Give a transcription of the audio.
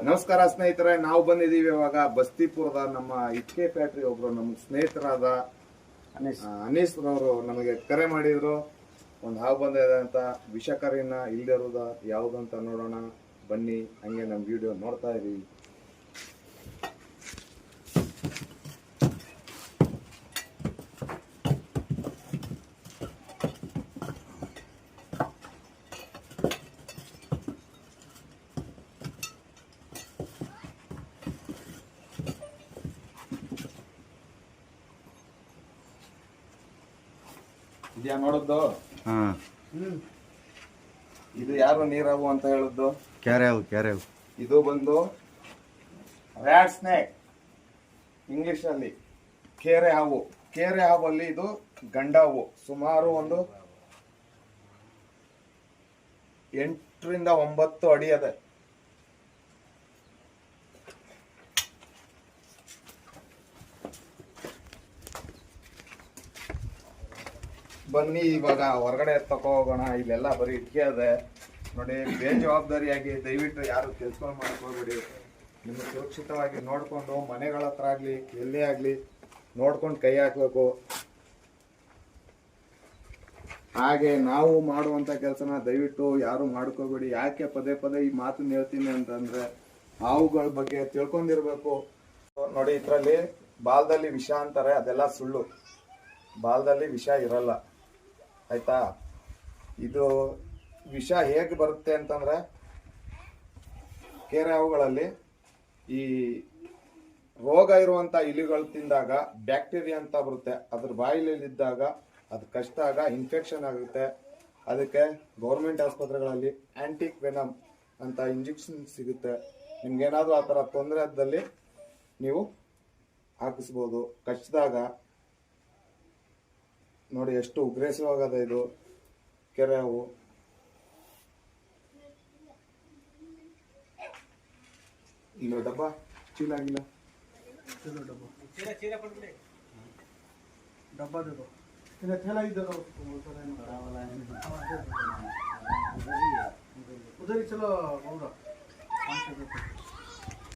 ನಮಸ್ಕಾರ ಸ್ನೇಹಿತರೆ, ನಾವು ಬಂದಿದ್ದೀವಿ ಇವಾಗ ಬಸ್ತಿಪುರದ ನಮ್ಮ ಇಟ್ಕೆ ಫ್ಯಾಕ್ಟ್ರಿ. ಒಬ್ರು ನಮ್ಮ ಸ್ನೇಹಿತರಾದ ಅನೀಸ್ ರವರು ನಮಗೆ ಕರೆ ಮಾಡಿದ್ರು. ಒಂದು ಹಾವು ಬಂದಿದೆ ಅಂತ. ವಿಷಕರಿನ ಇಲ್ದಿರೋದ ಯಾವುದಂತ ನೋಡೋಣ ಬನ್ನಿ. ಹಂಗೆ ನಮ್ಮ ವಿಡಿಯೋ ನೋಡ್ತಾ ಇದೀವಿ. ಇದ್ಯಾ ನೋಡದ್ದು? ಇದು ಯಾರು ನೀರಾವು ಅಂತ ಹೇಳದ್ದು? ಕ್ಯಾರೆವ್. ಇದು ಬಂದು ರ್ಯಾಟ್ ಸ್ನೇಕ್, ಇಂಗ್ಲಿಷ್ ಅಲ್ಲಿ ಕೇರೆ ಹಾವು. ಕೇರೆ ಹಾವಲ್ಲಿ ಇದು ಗಂಡ ಹಾವು. ಸುಮಾರು ಒಂದು 8 ರಿಂದ 9 ಅಡಿ ಅದೆ. ಬನ್ನಿ ಇವಾಗ ಹೊರಗಡೆ ತಕೋ ಹೋಗೋಣ. ಇಲ್ಲೆಲ್ಲ ಬರೀ ಇಟ್ಕೆ ಅದೆ ನೋಡಿ. ಬೇಜವಾಬ್ದಾರಿಯಾಗಿ ದಯವಿಟ್ಟು ಯಾರು ಕೆಲ್ಸಗಳು ಮಾಡ್ಕೋಬೇಡಿ. ನಿಮ್ಗೆ ಸುರಕ್ಷಿತವಾಗಿ ನೋಡ್ಕೊಂಡು ಮನೆಗಳ ಹತ್ರ ಆಗ್ಲಿ ಎಲ್ಲೇ ಆಗ್ಲಿ ನೋಡ್ಕೊಂಡು ಕೈ ಹಾಕ್ಬೇಕು. ಹಾಗೆ ನಾವು ಮಾಡುವಂತ ಕೆಲಸನ ದಯವಿಟ್ಟು ಯಾರು ಮಾಡ್ಕೋಬೇಡಿ. ಯಾಕೆ ಪದೇ ಪದೇ ಈ ಮಾತನ್ನ ಹೇಳ್ತೀನಿ ಅಂತಂದ್ರೆ, ಹಾವುಗಳ ಬಗ್ಗೆ ತಿಳ್ಕೊಂಡಿರ್ಬೇಕು. ನೋಡಿ, ಇದ್ರಲ್ಲಿ ಬಾಲದಲ್ಲಿ ವಿಷ ಅಂತಾರೆ, ಅದೆಲ್ಲ ಸುಳ್ಳು. ಬಾಲದಲ್ಲಿ ವಿಷ ಇರಲ್ಲ, ಆಯ್ತಾ? ಇದು ವಿಷ ಹೇಗೆ ಬರುತ್ತೆ ಅಂತಂದ್ರೆ, ಕೇರೆ ಹಾವುಗಳಲ್ಲಿ ಈ ರೋಗ ಇರುವಂತ ಇಲಿಗಳು ತಿಂದಾಗ ಬ್ಯಾಕ್ಟೀರಿಯಾ ಅಂತ ಬರುತ್ತೆ. ಅದ್ರ ಬಾಯಿಲಿದ್ದಾಗ ಅದು ಕಷ್ಟ ಆಗ ಇನ್ಫೆಕ್ಷನ್ ಆಗುತ್ತೆ. ಅದಕ್ಕೆ ಗೌರ್ಮೆಂಟ್ ಆಸ್ಪತ್ರೆಗಳಲ್ಲಿ ಆಂಟಿಕ್ ವೆನಮ್ ಅಂತ ಇಂಜೆಕ್ಷನ್ ಸಿಗುತ್ತೆ. ನಿಮ್ಗೇನಾದ್ರೂ ಆ ಥರ ತೊಂದರೆ ಆದಲ್ಲಿ ನೀವು ಹಾಕಿಸ್ಬೋದು. ಕಚ್ಚಿದಾಗ ನೋಡಿ ಎಷ್ಟು ಉಗ್ರೇಸವಾಗದೆ ಇದು ಕೆರೆ ಹಾವು. ಇಲ್ಲ ಡಬ್ಬ ಚೀಲ ಆಗಿಲ್ಲ, डब्बा दे दो। इन्हें थैला ही दे दो। उधर ही चलो बोल रहा।